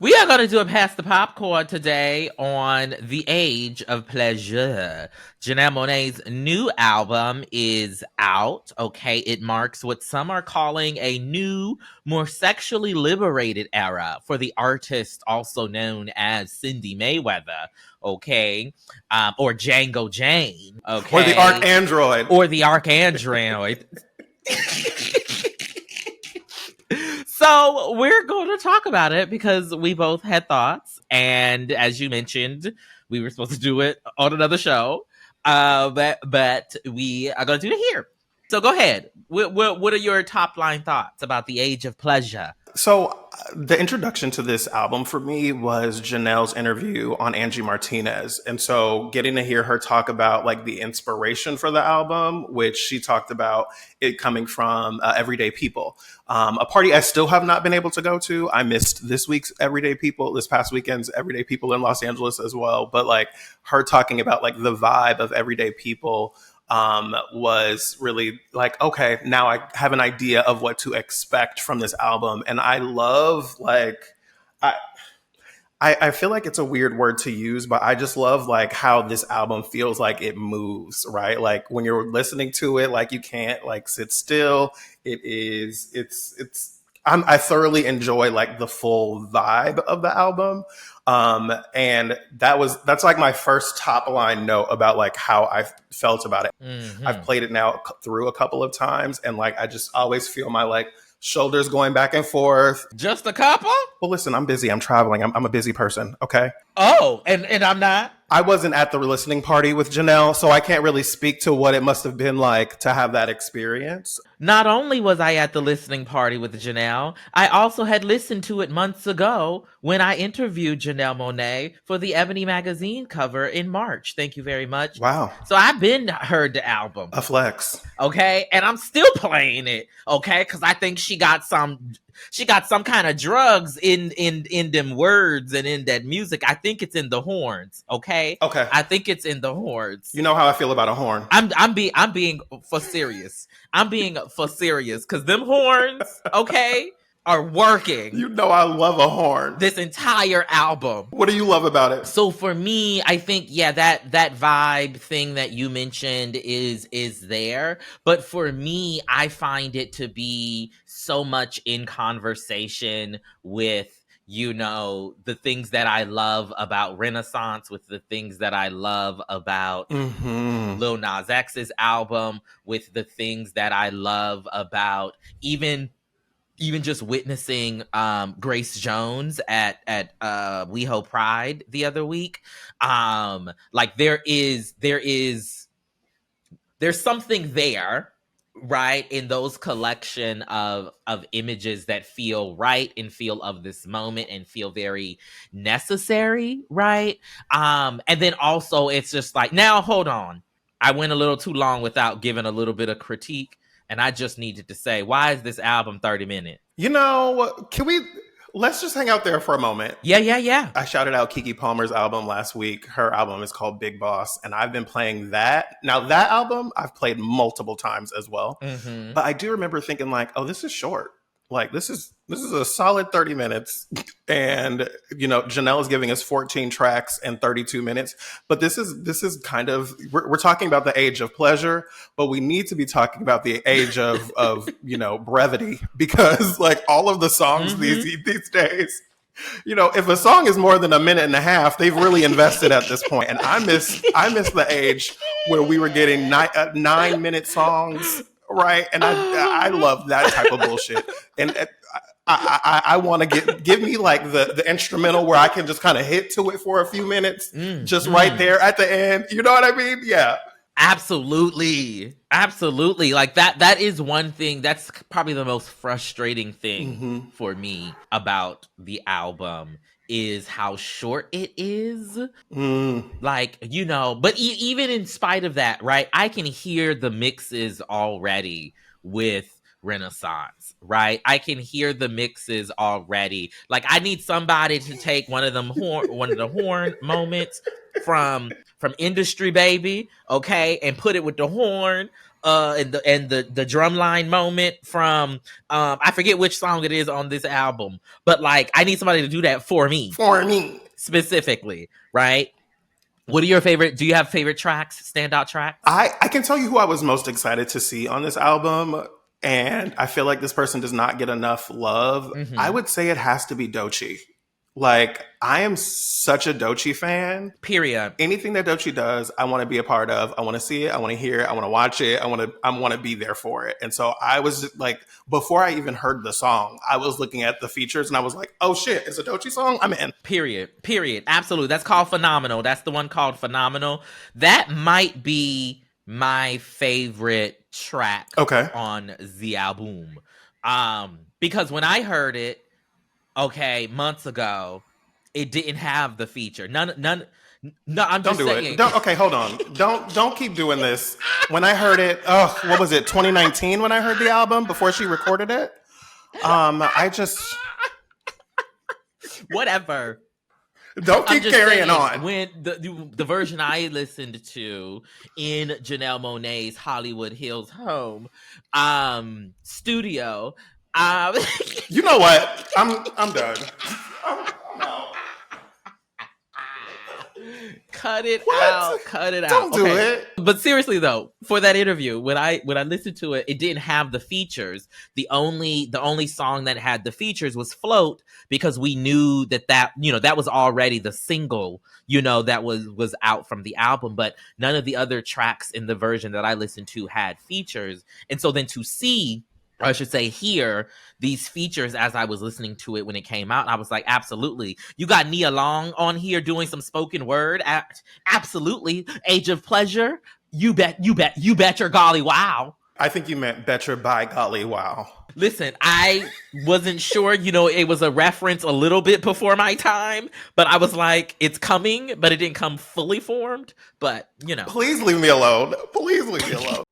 We are going to do a Pass the Popcorn today on The Age of Pleasure. Janelle Monáe's new album is out. Okay, it marks what some are calling a new, more sexually liberated era for the artist also known as Cindy Mayweather. Okay, or Django Jane. Or the Okay, Arcandroid. or the Arcandroid. So we're going to talk about it because we both had thoughts, and as you mentioned, we were supposed to do it on another show, but we are going to do it here. So go ahead. What are your top line thoughts about The Age of Pleasure? So the introduction to this album for me was Janelle's interview on Angie Martinez. And so getting to hear her talk about like the inspiration for the album, which she talked about it coming from Everyday People, a party I still have not been able to go to. I missed this week's Everyday People, this past weekend's Everyday People in Los Angeles as well. But like her talking about like the vibe of Everyday People was really like, okay, now I have an idea of what to expect from this album. And I love like, I feel like it's a weird word to use, but I just love like how this album feels like it moves, right? Like when you're listening to it, like you can't like sit still. I thoroughly enjoy like the full vibe of the album. And that's like my first top line note about like how I felt about it. Mm-hmm. I've played it now through a couple of times, and like I just always feel my like shoulders going back and forth. Just a couple? Well, listen, I'm busy. I'm traveling. I'm a busy person. Okay. Oh, and I'm not? I wasn't at the listening party with Janelle, so I can't really speak to what it must have been like to have that experience. Not only was I at the listening party with Janelle, I also had listened to it months ago when I interviewed Janelle Monáe for the Ebony magazine cover in March. Thank you very much. Wow. So I've been heard the album. A flex. Okay. And I'm still playing it. Okay. Because I think she got some kind of drugs in them words and in that music. I think it's in the horns. Okay. I think it's in the horns. You know how I feel about a horn. I'm being for serious. I'm being for serious because them horns, okay, are working. You know I love a horn. This entire album. What do you love about it? So for me, I think that vibe thing that you mentioned is there. But for me, I find it to be so much in conversation with, you know, the things that I love about Renaissance, with the things that I love about Lil Nas X's album, with the things that I love about even just witnessing Grace Jones at WeHo Pride the other week. Like there's something there, right, in those collection of images that feel right and feel of this moment and feel very necessary, right? And then also it's just like, now hold on, I went a little too long without giving a little bit of critique, and I just needed to say, why is this album 30 minutes? You know, let's just hang out there for a moment. Yeah. I shouted out Keke Palmer's album last week. Her album is called Big Boss, and I've been playing that. Now, that album I've played multiple times as well. Mm-hmm. But I do remember thinking like, oh, this is short. Like, this is a solid 30 minutes. And, you know, Janelle is giving us 14 tracks and 32 minutes. But this is kind of, we're talking about the age of pleasure, but we need to be talking about the age of you know, brevity, because like all of the songs these days, you know, if a song is more than a minute and a half, they've really invested at this point. And I miss the age where we were getting 9-minute songs. Right. And I love that type of bullshit. And I want to give me like the instrumental where I can just kind of hit to it for a few minutes, just right there at the end. You know what I mean? Yeah. Absolutely. Like that is one thing. That's probably the most frustrating thing for me about the album, is how short it is. Like, you know, but even in spite of that, right, I can hear the mixes already with Renaissance, right? I can hear the mixes already. Like, I need somebody to take one of the horn moments from Industry Baby, okay, and put it with the horn and the drumline moment from I forget which song it is on this album, but like I need somebody to do that for me specifically, right? What are your favorite? Do you have favorite tracks, standout tracks? I can tell you who I was most excited to see on this album, and I feel like this person does not get enough love. I would say it has to be Doechii. Like, I am such a Doechii fan. Period. Anything that Doechii does, I want to be a part of. I want to see it. I want to hear it. I want to watch it. I want to be there for it. And so I was like, before I even heard the song, I was looking at the features and I was like, oh shit, it's a Doechii song? I'm in. Period. Absolutely. That's called Phenomenal. That's the one called Phenomenal. That might be my favorite track on the album. Because when I heard it, months ago, it didn't have the feature. None. No, I'm just saying. Okay, hold on. Don't keep doing this. When I heard it, what was it? 2019 when I heard the album before she recorded it. I just whatever. Don't keep carrying on. When the version I listened to in Janelle Monáe's Hollywood Hills home studio. You know what? I'm done. No. Cut it out. Don't do it. But seriously though, for that interview, when I listened to it, it didn't have the features. The only song that had the features was Float, because we knew that was already the single, that was out from the album, but none of the other tracks in the version that I listened to had features. And so then to see, or I should say hear, these features as I was listening to it when it came out, I was like, absolutely. You got Nia Long on here doing some spoken word. Absolutely. Age of Pleasure. You bet your golly wow. I think you meant bet your by golly wow. Listen, I wasn't sure, it was a reference a little bit before my time, but I was like, it's coming, but it didn't come fully formed. But, Please leave me alone. Please leave me alone.